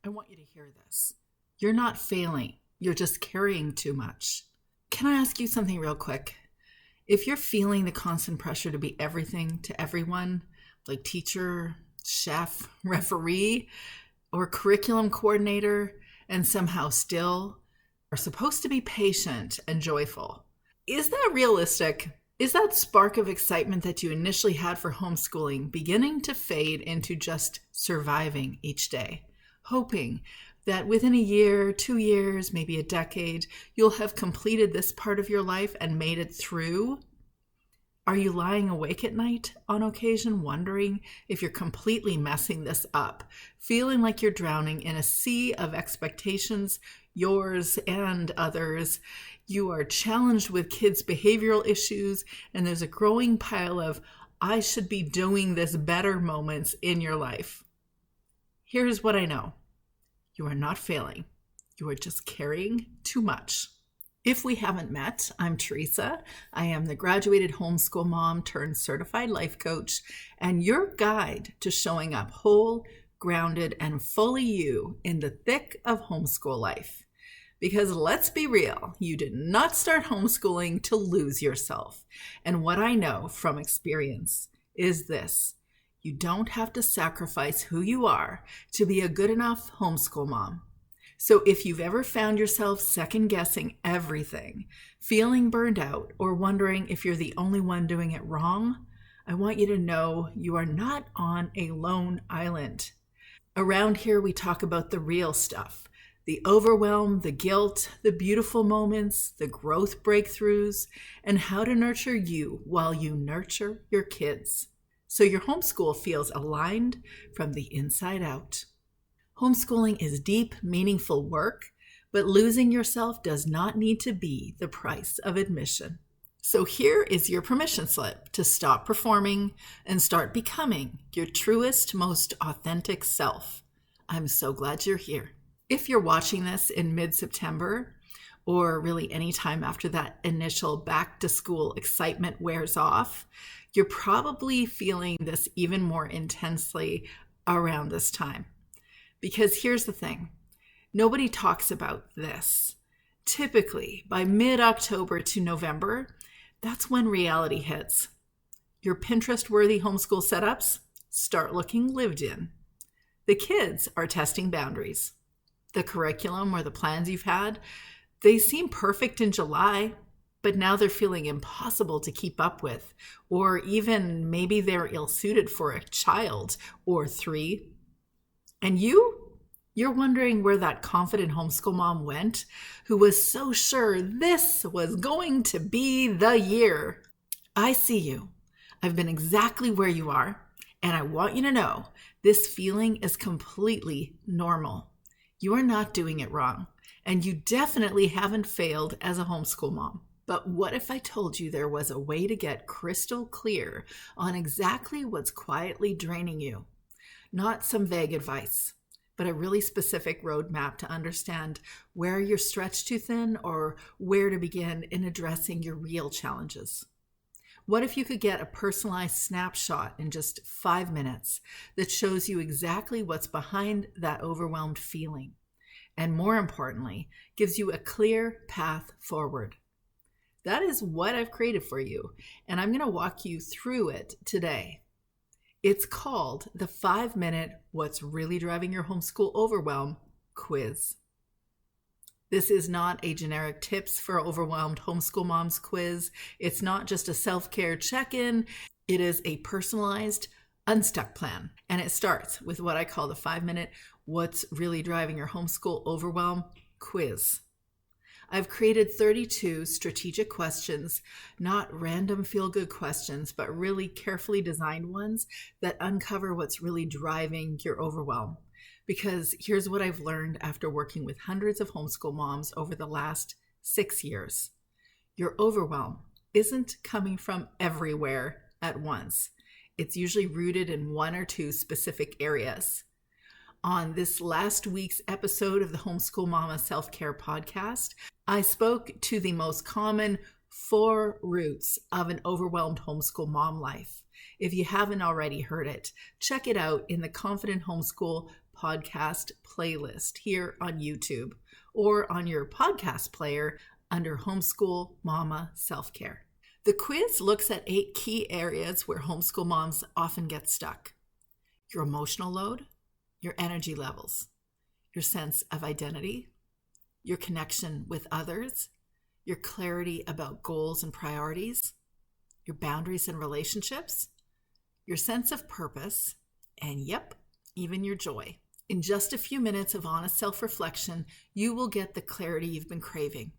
I want you to hear this. You're not failing. You're just carrying too much. Can I ask you something real quick? If you're feeling the constant pressure to be everything to everyone, like teacher, chef, referee, or curriculum coordinator, and somehow still are supposed to be patient and joyful, is that realistic? Is that spark of excitement that you initially had for homeschooling beginning to fade into just surviving each day, hoping that within a year, 2 years, maybe a decade, you'll have completed this part of your life and made it through? Are you lying awake at night on occasion, wondering if you're completely messing this up, feeling like you're drowning in a sea of expectations, yours and others? You are challenged with kids' behavioral issues, and there's a growing pile of I should be doing this better moments in your life. Here's what I know. You are not failing. You are just carrying too much. If we haven't met, I'm Teresa. I am the graduated homeschool mom turned certified life coach and your guide to showing up whole, grounded, and fully you in the thick of homeschool life. Because let's be real, you did not start homeschooling to lose yourself. And what I know from experience is this: you don't have to sacrifice who you are to be a good enough homeschool mom. So if you've ever found yourself second guessing everything, feeling burned out, or wondering if you're the only one doing it wrong, I want you to know you are not on a lone island. Around here, we talk about the real stuff: the overwhelm, the guilt, the beautiful moments, the growth breakthroughs, and how to nurture you while you nurture your kids, so your homeschool feels aligned from the inside out. Homeschooling is deep, meaningful work, but losing yourself does not need to be the price of admission. So here is your permission slip to stop performing and start becoming your truest, most authentic self. I'm so glad you're here. If you're watching this in mid-September, or really any time after that initial back-to-school excitement wears off, you're probably feeling this even more intensely around this time. Because here's the thing, nobody talks about this. Typically, by mid-October to November, that's when reality hits. Your Pinterest-worthy homeschool setups start looking lived in. The kids are testing boundaries. The curriculum or the plans you've had, they seem perfect in July, but now they're feeling impossible to keep up with, or even maybe they're ill-suited for a child or three. And you're wondering where that confident homeschool mom went, who was so sure this was going to be the year. I see you. I've been exactly where you are, and I want you to know this feeling is completely normal. You are not doing it wrong, and you definitely haven't failed as a homeschool mom. But what if I told you there was a way to get crystal clear on exactly what's quietly draining you? Not some vague advice, but a really specific roadmap to understand where you're stretched too thin or where to begin in addressing your real challenges. What if you could get a personalized snapshot in just 5 minutes that shows you exactly what's behind that overwhelmed feeling, and more importantly, gives you a clear path forward? That is what I've created for you, and I'm going to walk you through it today. It's called the 5-minute What's Really Driving Your Homeschool Overwhelm quiz. This is not a generic tips for overwhelmed homeschool moms quiz. It's not just a self-care check-in. It is a personalized unstuck plan. And it starts with what I call the 5-minute What's Really Driving Your Homeschool Overwhelm quiz. I've created 32 strategic questions, not random feel-good questions, but really carefully designed ones that uncover what's really driving your overwhelm. Because here's what I've learned after working with hundreds of homeschool moms over the last 6 years. Your overwhelm isn't coming from everywhere at once. It's usually rooted in one or two specific areas. On this last week's episode of the Homeschool Mama Self-Care Podcast, I spoke to the most common 4 roots of an overwhelmed homeschool mom life. If you haven't already heard it, check it out in the Confident Homeschool podcast playlist here on YouTube or on your podcast player under Homeschool Mama Self-Care. The quiz looks at 8 key areas where homeschool moms often get stuck: your emotional load, your energy levels, your sense of identity, your connection with others, your clarity about goals and priorities, your boundaries and relationships, your sense of purpose, and yep, even your joy. In just a few minutes of honest self-reflection, you will get the clarity you've been craving.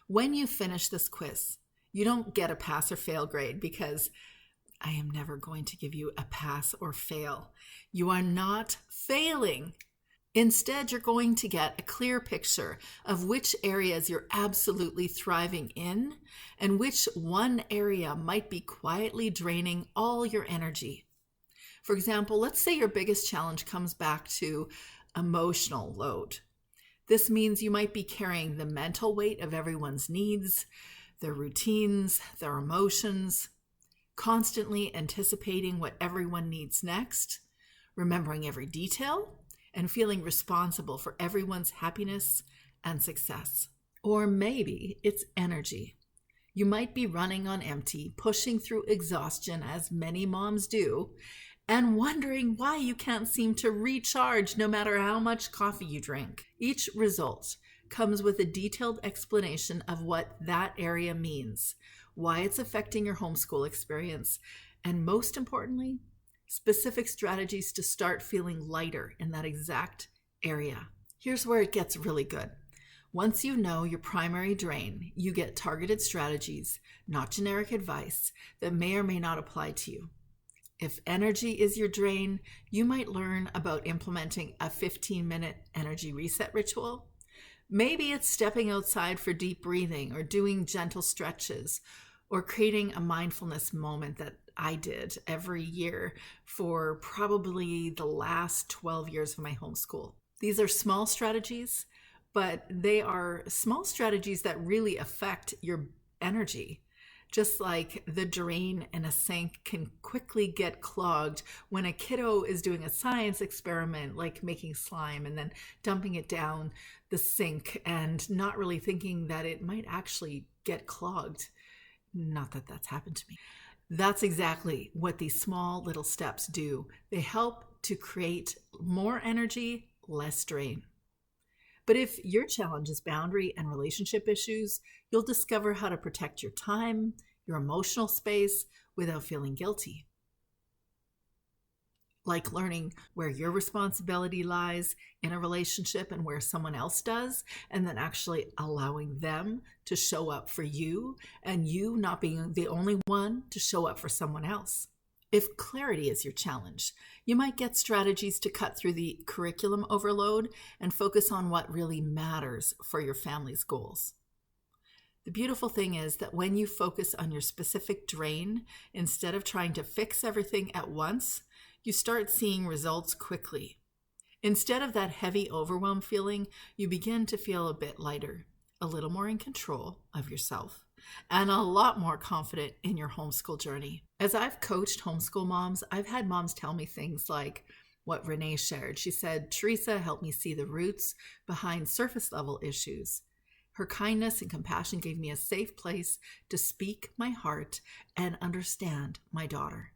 When you finish this quiz, you don't get a pass or fail grade, because I am never going to give you a pass or fail. You are not failing. Instead, you're going to get a clear picture of which areas you're absolutely thriving in and which one area might be quietly draining all your energy. For example, let's say your biggest challenge comes back to emotional load. This means you might be carrying the mental weight of everyone's needs, their routines, their emotions, constantly anticipating what everyone needs next, remembering every detail, and feeling responsible for everyone's happiness and success. Or maybe it's energy. You might be running on empty, pushing through exhaustion, as many moms do, and wondering why you can't seem to recharge no matter how much coffee you drink. Each result comes with a detailed explanation of what that area means, why it's affecting your homeschool experience, and most importantly, specific strategies to start feeling lighter in that exact area. Here's where it gets really good. Once you know your primary drain, you get targeted strategies, not generic advice, that may or may not apply to you. If energy is your drain, you might learn about implementing a 15-minute energy reset ritual. Maybe it's stepping outside for deep breathing, or doing gentle stretches, or creating a mindfulness moment that I did every year for probably the last 12 years of my homeschool. These are small strategies, but they are small strategies that really affect your energy. Just like the drain in a sink can quickly get clogged when a kiddo is doing a science experiment, like making slime and then dumping it down the sink and not really thinking that it might actually get clogged. Not that that's happened to me. That's exactly what these small little steps do. They help to create more energy, less drain. But if your challenge is boundary and relationship issues, you'll discover how to protect your time, your emotional space without feeling guilty. Like learning where your responsibility lies in a relationship and where someone else does, and then actually allowing them to show up for you, and you not being the only one to show up for someone else. If clarity is your challenge, you might get strategies to cut through the curriculum overload and focus on what really matters for your family's goals. The beautiful thing is that when you focus on your specific drain, instead of trying to fix everything at once, you start seeing results quickly. Instead of that heavy overwhelm feeling, you begin to feel a bit lighter, a little more in control of yourself, and a lot more confident in your homeschool journey. As I've coached homeschool moms, I've had moms tell me things like what Renee shared. She said, "Teresa helped me see the roots behind surface level issues. Her kindness and compassion gave me a safe place to speak my heart and understand my daughter."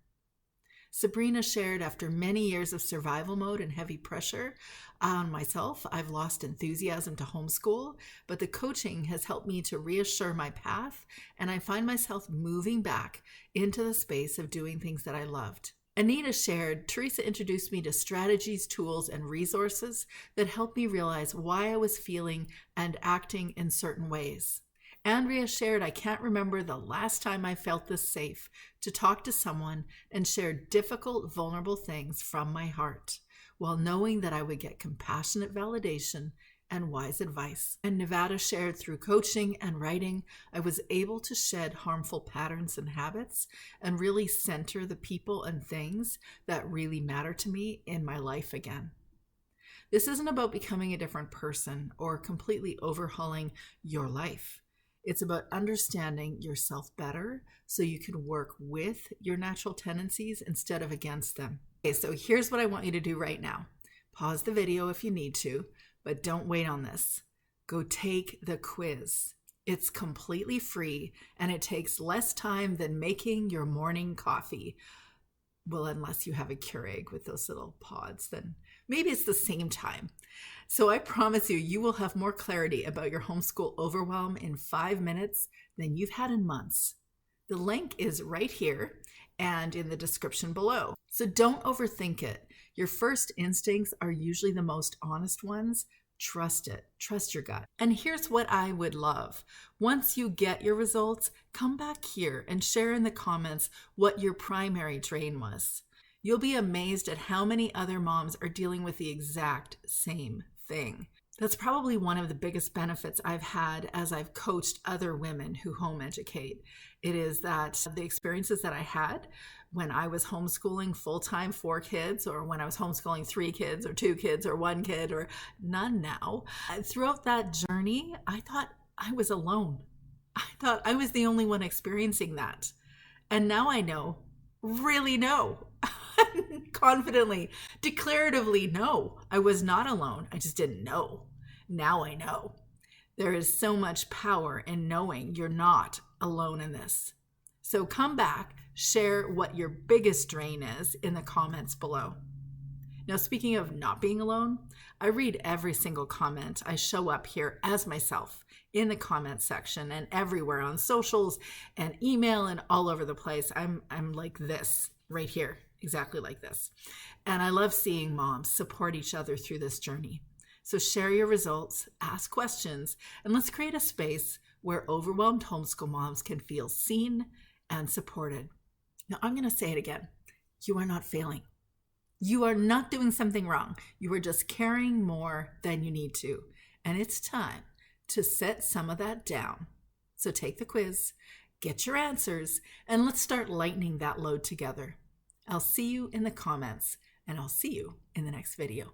Sabrina shared, after many years of survival mode and heavy pressure on myself, I've lost enthusiasm to homeschool, but the coaching has helped me to reassure my path, and I find myself moving back into the space of doing things that I loved. Anita shared, Teresa introduced me to strategies, tools, and resources that helped me realize why I was feeling and acting in certain ways. Andrea shared, I can't remember the last time I felt this safe to talk to someone and share difficult, vulnerable things from my heart, while knowing that I would get compassionate validation and wise advice. And Nevada shared, through coaching and writing, I was able to shed harmful patterns and habits and really center the people and things that really matter to me in my life again. This isn't about becoming a different person or completely overhauling your life. It's about understanding yourself better so you can work with your natural tendencies instead of against them. Okay, so here's what I want you to do right now. Pause the video if you need to, but don't wait on this. Go take the quiz. It's completely free and it takes less time than making your morning coffee. Well, unless you have a Keurig with those little pods, then maybe it's the same time. So I promise you, you will have more clarity about your homeschool overwhelm in 5 minutes than you've had in months. The link is right here and in the description below. So don't overthink it. Your first instincts are usually the most honest ones. Trust it. Trust your gut. And here's what I would love. Once you get your results, come back here and share in the comments what your primary drain was. You'll be amazed at how many other moms are dealing with the exact same thing. That's probably one of the biggest benefits I've had as I've coached other women who home educate. It is that the experiences that I had when I was homeschooling full-time 4 kids, or when I was homeschooling 3 kids or 2 kids or 1 kid or none now, throughout that journey, I thought I was alone. I thought I was the only one experiencing that. And now I know, really know, confidently, declaratively know, I was not alone. I just didn't know. Now I know. There is so much power in knowing you're not alone in this. So come back, share what your biggest drain is in the comments below. Now, speaking of not being alone, I read every single comment. I show up here as myself in the comment section and everywhere on socials and email and all over the place. I'm like this right here, exactly like this. And I love seeing moms support each other through this journey. So share your results, ask questions, and let's create a space where overwhelmed homeschool moms can feel seen and supported. Now, I'm going to say it again. You are not failing. You are not doing something wrong. You are just carrying more than you need to. And it's time to set some of that down. So take the quiz, get your answers, and let's start lightening that load together. I'll see you in the comments, and I'll see you in the next video.